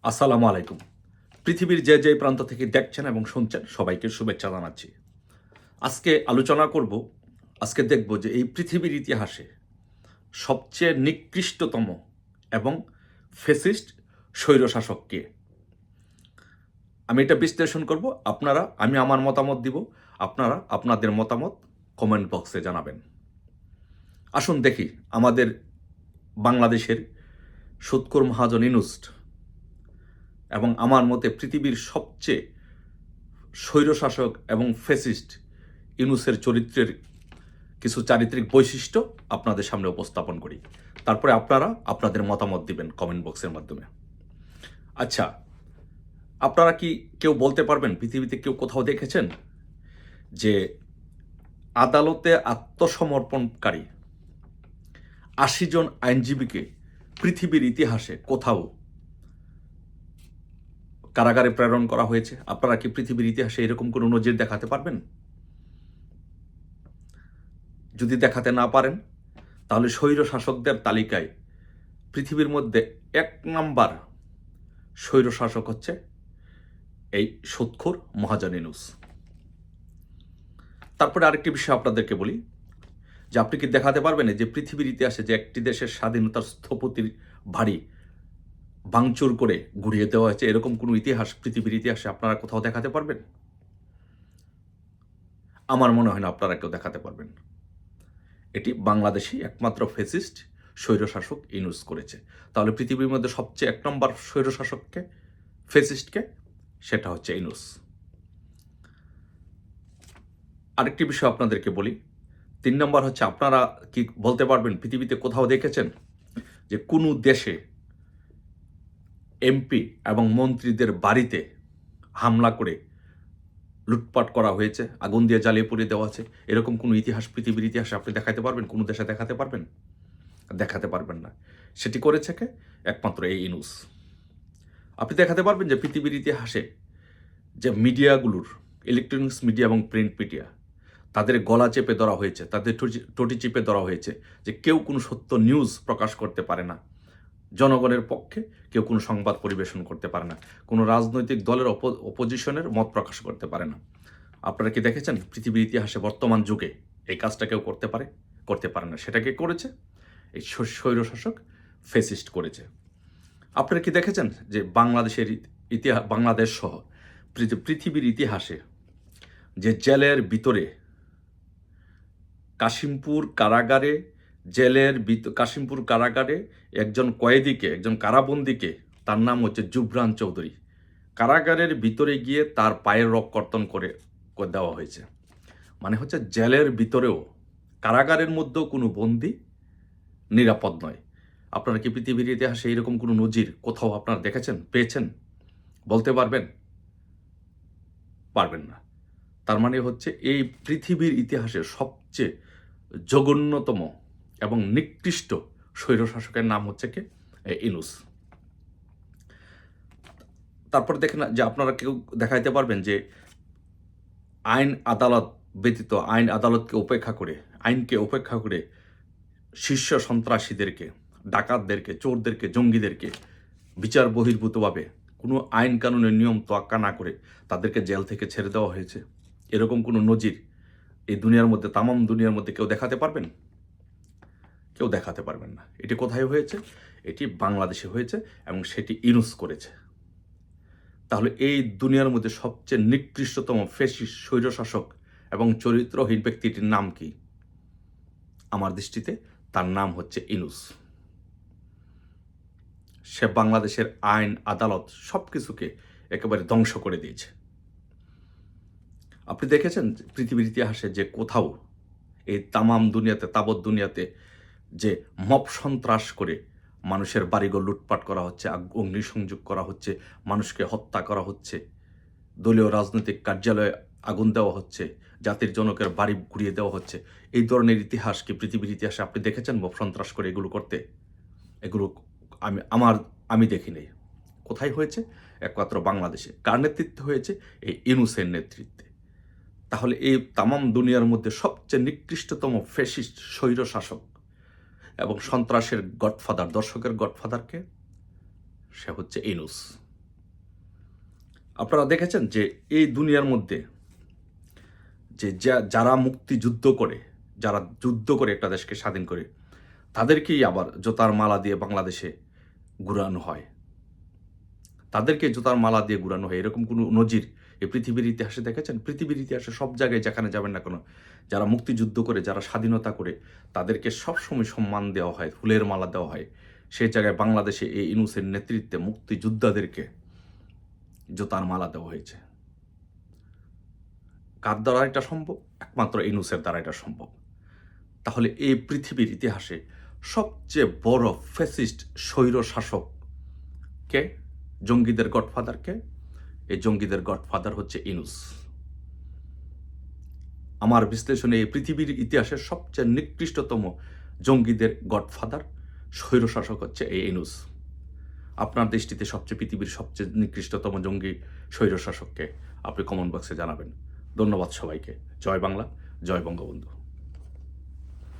আসসালামু আলাইকুম। পৃথিবীর যে যে প্রান্ত থেকে দেখছেন এবং শুনছেন সবাইকে শুভেচ্ছা জানাচ্ছি। আজকে আলোচনা করব, আজকে দেখব যে এই পৃথিবীর ইতিহাসে সবচেয়ে নিকৃষ্টতম এবং ফ্যাসিস্ট স্বৈরশাসক কে। আমি এটা বিশ্লেষণ করব, আমি আমার মতামত দিব, আপনারা আপনাদের মতামত কমেন্ট বক্সে জানাবেন। আসুন দেখি আমাদের বাংলাদেশের সুৎখোর মহাজন ইউনূস এবং আমার মতে পৃথিবীর সবচেয়ে স্বৈরশাসক এবং ফ্যাসিস্ট ইউনূসের চরিত্রের কিছু চারিত্রিক বৈশিষ্ট্য আপনাদের সামনে উপস্থাপন করি। তারপরে আপনারা আপনাদের মতামত দিবেন কমেন্ট বক্সের মাধ্যমে। আচ্ছা, আপনারা কি কেউ বলতে পারবেন, পৃথিবীতে কেউ কোথাও দেখেছেন যে আদালতে আত্মসমর্পণকারী ৮০ জন আইনজীবীকে পৃথিবীর ইতিহাসে কোথাও কারাগারে প্রেরণ করা হয়েছে? আপনারা কি পৃথিবীর ইতিহাসে এরকম কোনো নজির দেখাতে পারবেন? যদি দেখাতে না পারেন, তাহলে স্বৈর শাসকদের তালিকায় পৃথিবীর মধ্যে ১ নাম্বার স্বৈর শাসক হচ্ছে এই সুৎখোর মহাজন ইউনূস। তারপরে আরেকটি বিষয় আপনাদেরকে বলি, যে আপনি কি দেখাতে পারবেন যে পৃথিবীর ইতিহাসে যে একটি দেশের স্বাধীনতার স্থপতির বাড়ি ভাঙচুর করে গুড়িয়ে দেওয়া হয়েছে, এরকম কোনো ইতিহাস পৃথিবীর ইতিহাসে আপনারা কোথাও দেখাতে পারবেন? আমার মনে হয় না আপনারা কেউ দেখাতে পারবেন। এটি বাংলাদেশি একমাত্র ফ্যাসিস্ট স্বৈরশাসক ইউনূস করেছে। তাহলে পৃথিবীর মধ্যে সবচেয়ে ১ নম্বর স্বৈরশাসককে, ফ্যাসিস্টকে, সেটা হচ্ছে ইউনূস। আরেকটি বিষয় আপনাদেরকে বলি, ৩ নম্বর হচ্ছে, আপনারা কি বলতে পারবেন পৃথিবীতে কোথাও দেখেছেন যে কোনো দেশে এমপি এবং মন্ত্রীদের বাড়িতে হামলা করে লুটপাট করা হয়েছে, আগুন দিয়ে জ্বালিয়ে পুড়িয়ে দেওয়া আছে? এরকম কোনো ইতিহাস পৃথিবীর ইতিহাসে আপনি দেখাতে পারবেন? কোনো দেশে দেখাতে পারবেন? দেখাতে পারবেন না। সেটি করেছে কে? একমাত্র এই ইউনূস। আপনি দেখাতে পারবেন যে পৃথিবীর ইতিহাসে যে মিডিয়াগুলোর, ইলেকট্রনিক্স মিডিয়া এবং প্রিন্ট মিডিয়া, তাদের গলা চেপে ধরা হয়েছে, তাদের টটি চেপে ধরা হয়েছে, যে কেউ কোনো সত্য নিউজ প্রকাশ করতে পারে না, জনগণের পক্ষে কেউ কোনো সংবাদ পরিবেশন করতে পারে না, কোনো রাজনৈতিক দলের অপোজিশনের মত প্রকাশ করতে পারে না। আপনারা কি দেখেছেন পৃথিবীর ইতিহাসে বর্তমান যুগে এই কাজটা কেউ করতে পারে? করতে পারে না। সেটাকে করেছে এই স্বৈরশাসক ফ্যাসিস্ট করেছে। আপনারা কি দেখেছেন যে বাংলাদেশের ইতিহাস, বাংলাদেশ সহ পৃথিবীর ইতিহাসে যে জেলের ভিতরে, কাশিমপুর কারাগারে, কাশিমপুর কারাগারে একজন কয়েদিকে, একজন কারাবন্দীকে, তার নাম হচ্ছে জুবরান চৌধুরী, কারাগারের ভিতরে গিয়ে তার পায়ের রক কর্তন করে দেওয়া হয়েছে। মানে হচ্ছে জেলের ভিতরেও, কারাগারের মধ্যেও কোনো বন্দী নিরাপদ নয়। আপনারা কি পৃথিবীর ইতিহাসে এরকম কোনো নজির কোথাও আপনারা দেখেছেন, পেয়েছেন? বলতে পারবেন? পারবেন না। তার মানে হচ্ছে এই পৃথিবীর ইতিহাসের সবচেয়ে জঘন্যতম এবং নিকৃষ্ট স্বৈরশাসকের নাম হচ্ছে কে? ইউনূস। তারপর দেখেন যে আপনারা কেউ দেখাইতে পারবেন যে আইন আদালত ব্যতীত, আইন আদালতকে উপেক্ষা করে, আইনকে উপেক্ষা করে শীর্ষ সন্ত্রাসীদেরকে, ডাকাতদেরকে, চোরদেরকে, জঙ্গিদেরকে বিচার বহির্ভূতভাবে কোনো আইন কানুনের নিয়ম তোয়াক্কা না করে তাদেরকে জেল থেকে ছেড়ে দেওয়া হয়েছে? এরকম কোনো নজির এই দুনিয়ার মধ্যে, তামাম দুনিয়ার মধ্যে কেউ দেখাতে পারবেন? কেউ দেখাতে পারবেন না। এটি কোথায় হয়েছে? এটি বাংলাদেশে হয়েছে এবং সেটি ইউনূস করেছে। তাহলে এই দুনিয়ার মধ্যে সবচেয়ে নিকৃষ্টতম ফ্যাসিস্ট স্বৈরশাসক এবং চরিত্রহীন ব্যক্তিটির নাম কি? আমার দৃষ্টিতে তার নাম হচ্ছে ইউনূস। সে বাংলাদেশের আইন আদালত সব কিছুকে একেবারে ধ্বংস করে দিয়েছে। আপনি দেখেছেন পৃথিবীর ইতিহাসে যে কোথাও এই তামাম দুনিয়াতে, তাবৎ দুনিয়াতে যে মব সন্ত্রাস করে মানুষের বাড়িঘর লুটপাট করা হচ্ছে, অগ্নিসংযোগ করা হচ্ছে, মানুষকে হত্যা করা হচ্ছে, দলীয় রাজনৈতিক কার্যালয়ে আগুন দেওয়া হচ্ছে, জাতির জনকের বাড়ি ঘুরিয়ে দেওয়া হচ্ছে, এই ধরনের ইতিহাস কি পৃথিবীর ইতিহাসে আপনি দেখেছেন? মব সন্ত্রাস করে এগুলো করতে? এগুলো আমি দেখিনি। কোথায় হয়েছে? একমাত্র বাংলাদেশে। কার নেতৃত্বে হয়েছে? এই ইউনূসের নেতৃত্বে। তাহলে এই তামাম দুনিয়ার মধ্যে সবচেয়ে নিকৃষ্টতম ফ্যাসিস্ট স্বৈরশাসক এবং সন্ত্রাসের গডফাদার, দর্শকের গডফাদারকে, সে হচ্ছে ইউনূস। আপনারা দেখেছেন যে এই দুনিয়ার মধ্যে যে যারা মুক্তিযুদ্ধ করে, যারা যুদ্ধ করে একটা দেশকে স্বাধীন করে, তাদেরকেই আবার জোতার মালা দিয়ে বাংলাদেশে ঘুরানো হয়, তাদেরকে জুতার মালা দিয়ে ঘুরানো হয়। এরকম কোনো নজির এই পৃথিবীর ইতিহাসে দেখেছেন? পৃথিবীর ইতিহাসে সব জায়গায় যেখানে যাবেন না কেন, যারা মুক্তিযুদ্ধ করে, যারা স্বাধীনতা করে, তাদেরকে সবসময় সম্মান দেওয়া হয়, ফুলের মালা দেওয়া হয়। সেই জায়গায় বাংলাদেশে এই ইউনূসের নেতৃত্বে মুক্তিযোদ্ধাদেরকে জুতার মালা দেওয়া হয়েছে। কার দ্বারা এটা সম্ভব? একমাত্র ইউনূসের দ্বারা এটা সম্ভব। তাহলে এই পৃথিবীর ইতিহাসে সবচেয়ে বড় ফ্যাসিস্ট স্বৈর শাসক কে? জঙ্গিদের গডফাদার কে? এই জঙ্গিদের গডফাদার হচ্ছে ইউনূস। আমার বিশ্লেষণে এই পৃথিবীর ইতিহাসের সবচেয়ে নিকৃষ্টতম জঙ্গিদের গডফাদার স্বৈরশাসক হচ্ছে এই ইউনূস। আপনার দৃষ্টিতে পৃথিবীর সবচেয়ে নিকৃষ্টতম জঙ্গি স্বৈরশাসককে আপনি কমেন্ট বক্সে জানাবেন। ধন্যবাদ সবাইকে। জয় বাংলা, জয় বঙ্গবন্ধু।